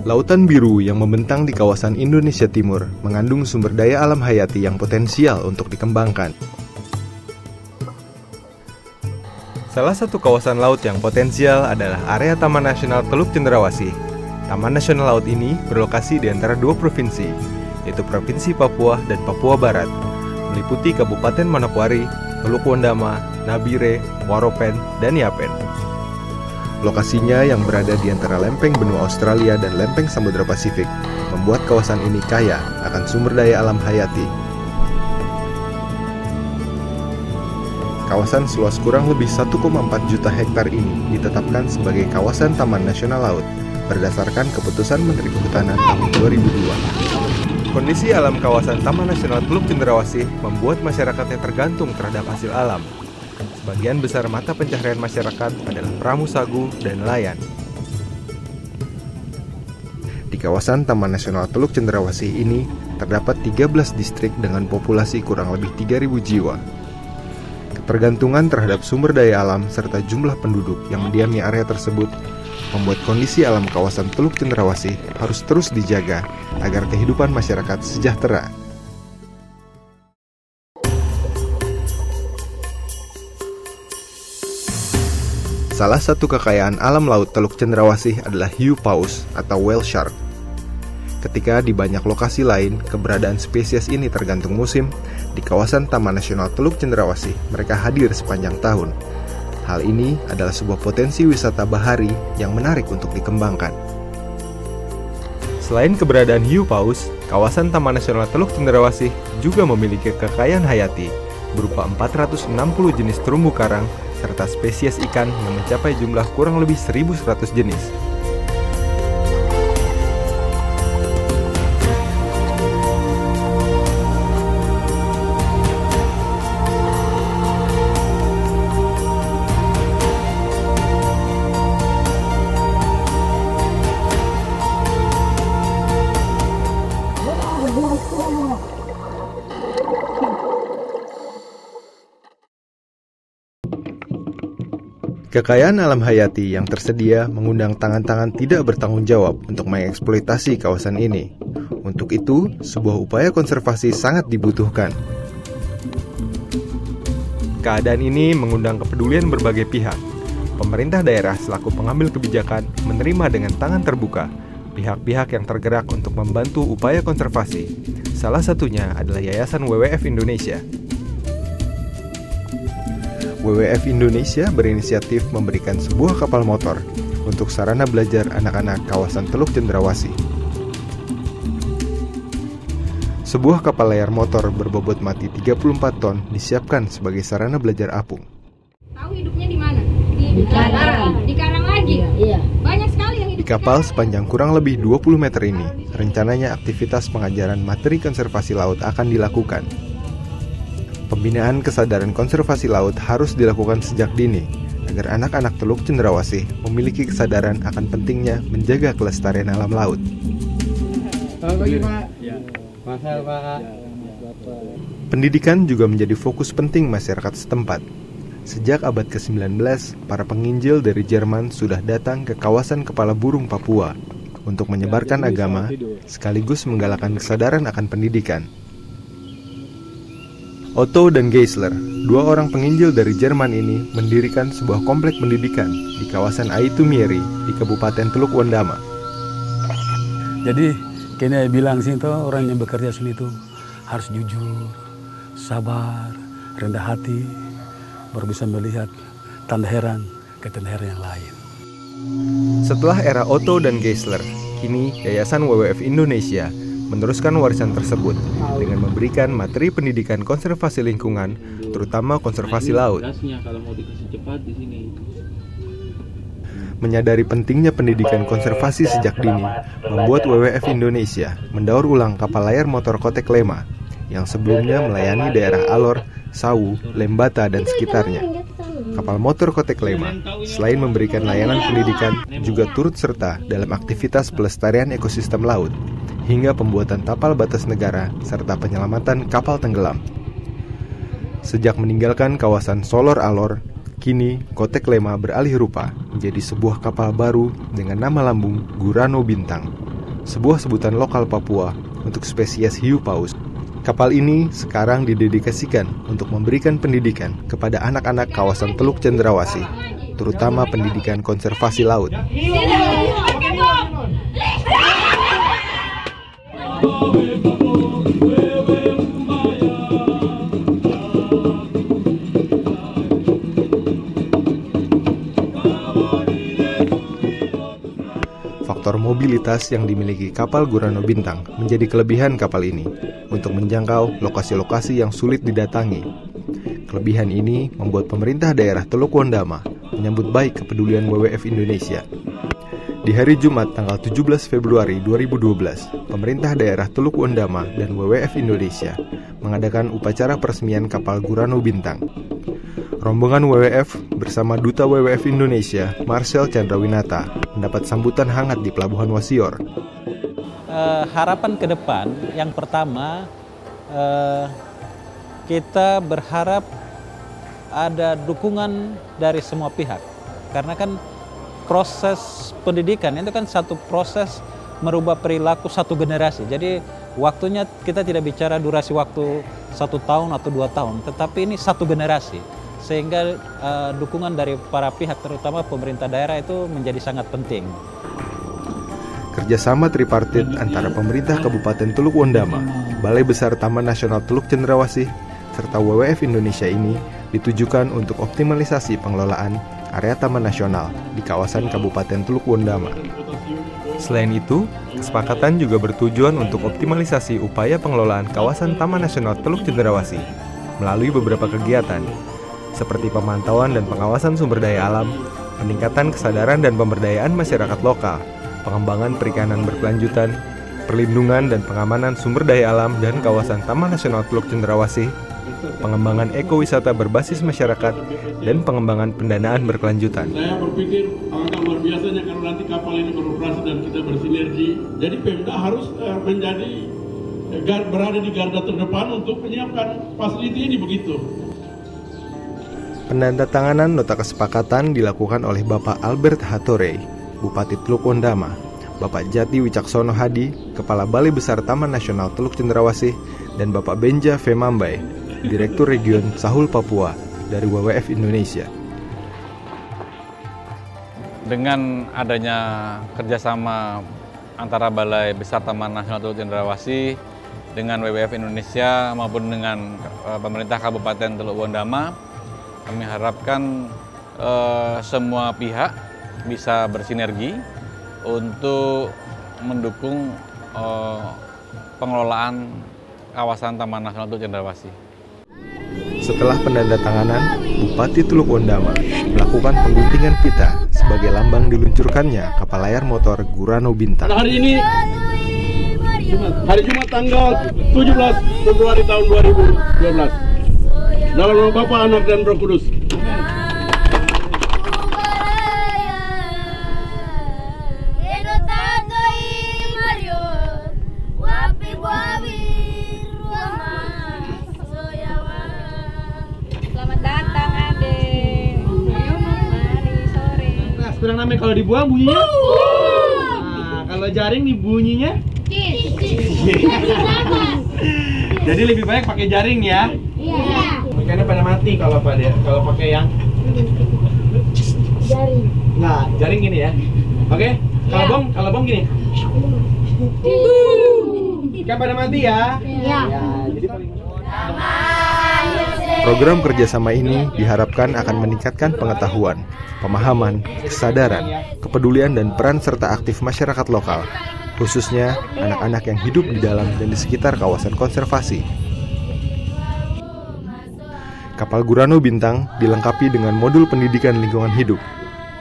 Lautan biru yang membentang di kawasan Indonesia Timur mengandung sumber daya alam hayati yang potensial untuk dikembangkan. Salah satu kawasan laut yang potensial adalah area Taman Nasional Teluk Cendrawasih. Taman Nasional Laut ini berlokasi di antara dua provinsi, yaitu Provinsi Papua dan Papua Barat, meliputi Kabupaten Manokwari, Teluk Wondama, Nabire, Waropen, dan Yapen. Lokasinya yang berada di antara lempeng benua Australia dan lempeng Samudra Pasifik membuat kawasan ini kaya akan sumber daya alam hayati. Kawasan seluas kurang lebih 1,4 juta hektar ini ditetapkan sebagai kawasan Taman Nasional Laut berdasarkan keputusan Menteri Kehutanan tahun 2002. Kondisi alam kawasan Taman Nasional Teluk Cendrawasih membuat masyarakatnya tergantung terhadap hasil alam. Sebagian besar mata pencaharian masyarakat adalah pramu sagu dan nelayan. Di kawasan Taman Nasional Teluk Cendrawasih ini terdapat 13 distrik dengan populasi kurang lebih 3.000 jiwa. Ketergantungan terhadap sumber daya alam serta jumlah penduduk yang mendiami area tersebut membuat kondisi alam kawasan Teluk Cendrawasih harus terus dijaga agar kehidupan masyarakat sejahtera. Salah satu kekayaan alam laut Teluk Cendrawasih adalah hiu paus atau whale shark. Ketika di banyak lokasi lain keberadaan spesies ini tergantung musim, di kawasan Taman Nasional Teluk Cendrawasih mereka hadir sepanjang tahun. Hal ini adalah sebuah potensi wisata bahari yang menarik untuk dikembangkan. Selain keberadaan hiu paus, kawasan Taman Nasional Teluk Cendrawasih juga memiliki kekayaan hayati berupa 460 jenis terumbu karang serta spesies ikan yang mencapai jumlah kurang lebih 1.100 jenis. Kekayaan alam hayati yang tersedia mengundang tangan-tangan tidak bertanggung jawab untuk mengeksploitasi kawasan ini. Untuk itu, sebuah upaya konservasi sangat dibutuhkan. Keadaan ini mengundang kepedulian berbagai pihak. Pemerintah daerah selaku pengambil kebijakan menerima dengan tangan terbuka pihak-pihak yang tergerak untuk membantu upaya konservasi. Salah satunya adalah Yayasan WWF Indonesia. WWF Indonesia berinisiatif memberikan sebuah kapal motor untuk sarana belajar anak-anak kawasan Teluk Cendrawasih. Sebuah kapal layar motor berbobot mati 34 ton disiapkan sebagai sarana belajar apung. Tahu hidupnya di mana? Di karang. Di karang lagi? Iya. Banyak sekali yang hidup di kapal sepanjang kurang lebih 20 meter ini, rencananya aktivitas pengajaran materi konservasi laut akan dilakukan. Pembinaan kesadaran konservasi laut harus dilakukan sejak dini, agar anak-anak Teluk Cendrawasih memiliki kesadaran akan pentingnya menjaga kelestarian alam laut. Pendidikan juga menjadi fokus penting masyarakat setempat. Sejak abad ke-19, para penginjil dari Jerman sudah datang ke kawasan Kepala Burung Papua untuk menyebarkan agama, sekaligus menggalakkan kesadaran akan pendidikan. Otto dan Geisler, dua orang penginjil dari Jerman ini mendirikan sebuah komplek pendidikan di kawasan Aitumieri di Kabupaten Teluk Wondama. Jadi, kini bilang sih orang yang bekerja sini itu harus jujur, sabar, rendah hati, baru bisa melihat tanda heran ke tanda heran yang lain. Setelah era Otto dan Geisler, kini Yayasan WWF Indonesia meneruskan warisan tersebut dengan memberikan materi pendidikan konservasi lingkungan, terutama konservasi laut. Menyadari pentingnya pendidikan konservasi sejak dini, membuat WWF Indonesia mendaur ulang kapal layar motor Kotek Lema yang sebelumnya melayani daerah Alor, Sawu, Lembata, dan sekitarnya. Kapal motor Kotek Lema, selain memberikan layanan pendidikan, juga turut serta dalam aktivitas pelestarian ekosistem laut, hingga pembuatan tapal batas negara serta penyelamatan kapal tenggelam. Sejak meninggalkan kawasan Solor Alor, kini Kotek Lema beralih rupa menjadi sebuah kapal baru dengan nama lambung Gurano Bintang. sebuah sebutan lokal Papua untuk spesies hiu paus. Kapal ini sekarang didedikasikan untuk memberikan pendidikan kepada anak-anak kawasan Teluk Cendrawasih, terutama pendidikan konservasi laut. Faktor mobilitas yang dimiliki kapal Gurano Bintang menjadi kelebihan kapal ini untuk menjangkau lokasi-lokasi yang sulit didatangi. Kelebihan ini membuat pemerintah daerah Teluk Wondama menyambut baik kepedulian WWF Indonesia. Di hari Jumat tanggal 17 Februari 2012, pemerintah daerah Teluk Wondama dan WWF Indonesia mengadakan upacara peresmian kapal Gurano Bintang. Rombongan WWF bersama Duta WWF Indonesia, Marcel Chandrawinata, mendapat sambutan hangat di Pelabuhan Wasior. Harapan ke depan, yang pertama, kita berharap ada dukungan dari semua pihak. Karena kan proses pendidikan itu kan satu proses merubah perilaku satu generasi. Jadi waktunya kita tidak bicara durasi waktu 1 tahun atau 2 tahun, tetapi ini satu generasi. Sehingga dukungan dari para pihak, terutama pemerintah daerah, itu menjadi sangat penting. Kerjasama tripartit antara pemerintah Kabupaten Teluk Wondama, Balai Besar Taman Nasional Teluk Cendrawasih, serta WWF Indonesia ini ditujukan untuk optimalisasi pengelolaan area Taman Nasional di kawasan Kabupaten Teluk Wondama. Selain itu, kesepakatan juga bertujuan untuk optimalisasi upaya pengelolaan kawasan Taman Nasional Teluk Cendrawasih melalui beberapa kegiatan, seperti pemantauan dan pengawasan sumber daya alam, peningkatan kesadaran dan pemberdayaan masyarakat lokal, pengembangan perikanan berkelanjutan, perlindungan dan pengamanan sumber daya alam dan kawasan Taman Nasional Teluk Cendrawasih, pengembangan ekowisata berbasis masyarakat, dan pengembangan pendanaan berkelanjutan. Saya berpikir alangkah luar biasanya kalau nanti kapal ini beroperasi dan kita bersinergi. Jadi Pemda harus berada di garda terdepan untuk menyiapkan fasiliti ini begitu. Penandatanganan nota kesepakatan dilakukan oleh Bapak Albert Hatore, Bupati Teluk Wondama, Bapak Jati Wicaksono Hadi, Kepala Balai Besar Taman Nasional Teluk Cendrawasih, dan Bapak Benja Femambai, Direktur Region Sahul Papua dari WWF Indonesia. Dengan adanya kerjasama antara Balai Besar Taman Nasional Teluk Cendrawasih dengan WWF Indonesia maupun dengan pemerintah Kabupaten Teluk Wondama, kami harapkan semua pihak bisa bersinergi untuk mendukung pengelolaan kawasan Taman Nasional Teluk Cendrawasih. Setelah penandatanganan, Bupati Teluk Wondama melakukan pengguntingan pita sebagai lambang diluncurkannya kapal layar motor Gurano Bintang. Hari ini, hari Jumat tanggal 17 Februari tahun 2012. Dalam nama Bapa, Anak, dan Roh Kudus. Selamat datang, Adek. Mari sore. Nah, sekarang namanya kalau dibuang bunyinya. Nah, kalau jaring nih bunyinya. Jadi lebih baik pakai jaring ya. Iya. Ikannya pada mati kalau pakai yang jaring. Nah, jaring gini ya. Oke? Kalau bom gini. Ikan pada mati ya. Iya. Ya, jadi paling Program kerjasama ini diharapkan akan meningkatkan pengetahuan, pemahaman, kesadaran, kepedulian, dan peran serta aktif masyarakat lokal, khususnya anak-anak yang hidup di dalam dan di sekitar kawasan konservasi. Kapal Gurano Bintang dilengkapi dengan modul pendidikan lingkungan hidup.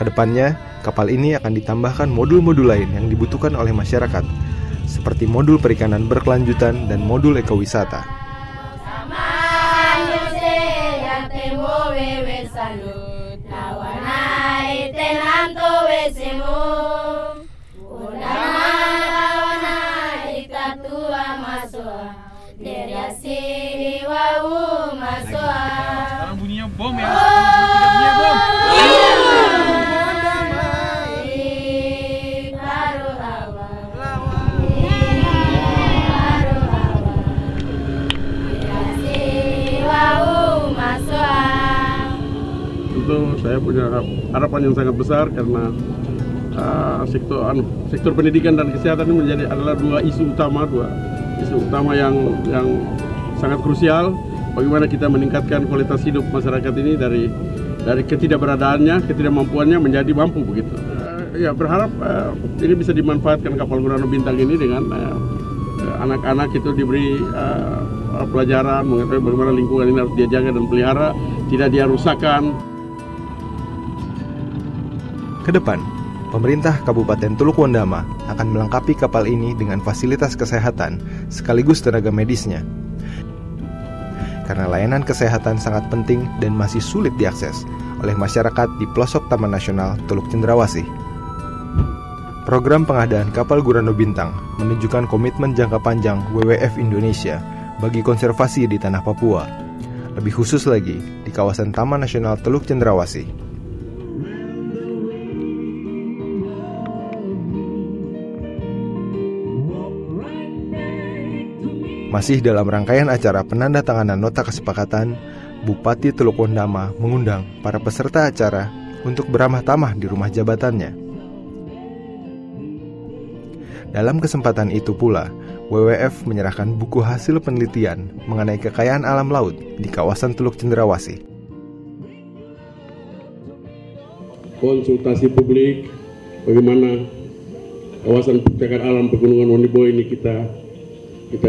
Kedepannya, kapal ini akan ditambahkan modul-modul lain yang dibutuhkan oleh masyarakat, seperti modul perikanan berkelanjutan dan modul ekowisata. sekarang bunyinya bom ya. Bunyinya bom. tentu saya punya harapan yang sangat besar karena sektor pendidikan dan kesehatan ini adalah dua isu utama yang sangat krusial. Bagaimana kita meningkatkan kualitas hidup masyarakat ini dari ketidakberadaannya, ketidakmampuannya menjadi mampu begitu. Ya berharap ini bisa dimanfaatkan kapal Gurano Bintang ini dengan anak-anak itu diberi pelajaran mengetahui bagaimana lingkungan ini harus dia jaga dan pelihara, tidak dia rusakkan. Kedepan, pemerintah Kabupaten Teluk Wondama akan melengkapi kapal ini dengan fasilitas kesehatan sekaligus tenaga medisnya. Karena layanan kesehatan sangat penting dan masih sulit diakses oleh masyarakat di pelosok Taman Nasional Teluk Cendrawasih. Program pengadaan kapal Gurano Bintang menunjukkan komitmen jangka panjang WWF Indonesia bagi konservasi di tanah Papua, lebih khusus lagi di kawasan Taman Nasional Teluk Cendrawasih. Masih dalam rangkaian acara penandatanganan nota kesepakatan, Bupati Teluk Wondama mengundang para peserta acara untuk beramah tamah di rumah jabatannya. Dalam kesempatan itu pula, WWF menyerahkan buku hasil penelitian mengenai kekayaan alam laut di kawasan Teluk Cendrawasih. Konsultasi publik, bagaimana kawasan cagar alam Pegunungan Wonibo ini kita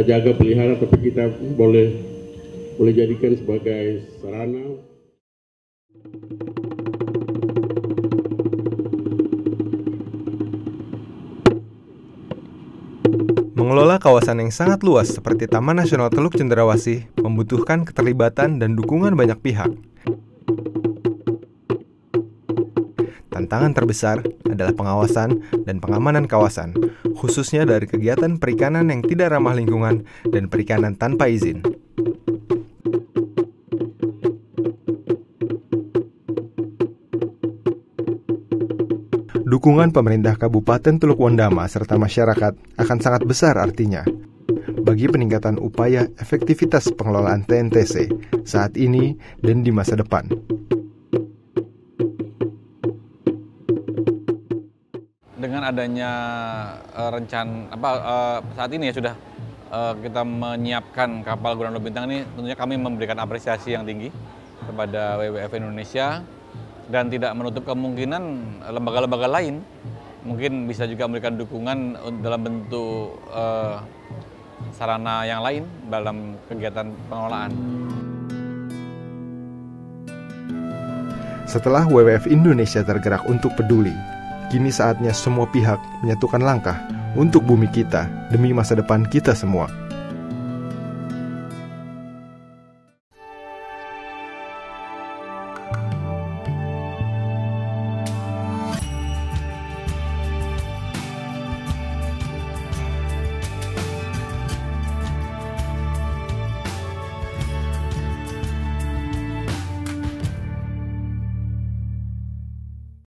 jaga, pelihara, tapi kita boleh jadikan sebagai sarana. Mengelola kawasan yang sangat luas seperti Taman Nasional Teluk Cendrawasih membutuhkan keterlibatan dan dukungan banyak pihak. Tantangan terbesar adalah pengawasan dan pengamanan kawasan, khususnya dari kegiatan perikanan yang tidak ramah lingkungan dan perikanan tanpa izin. Dukungan pemerintah Kabupaten Teluk Wondama serta masyarakat akan sangat besar artinya bagi peningkatan upaya efektivitas pengelolaan TNTC saat ini dan di masa depan. Dengan adanya saat ini ya sudah kita menyiapkan kapal Gurano Bintang ini, tentunya kami memberikan apresiasi yang tinggi kepada WWF Indonesia dan tidak menutup kemungkinan lembaga-lembaga lain mungkin bisa juga memberikan dukungan dalam bentuk sarana yang lain dalam kegiatan pengelolaan. Setelah WWF Indonesia tergerak untuk peduli, kini saatnya semua pihak menyatukan langkah untuk bumi kita demi masa depan kita semua.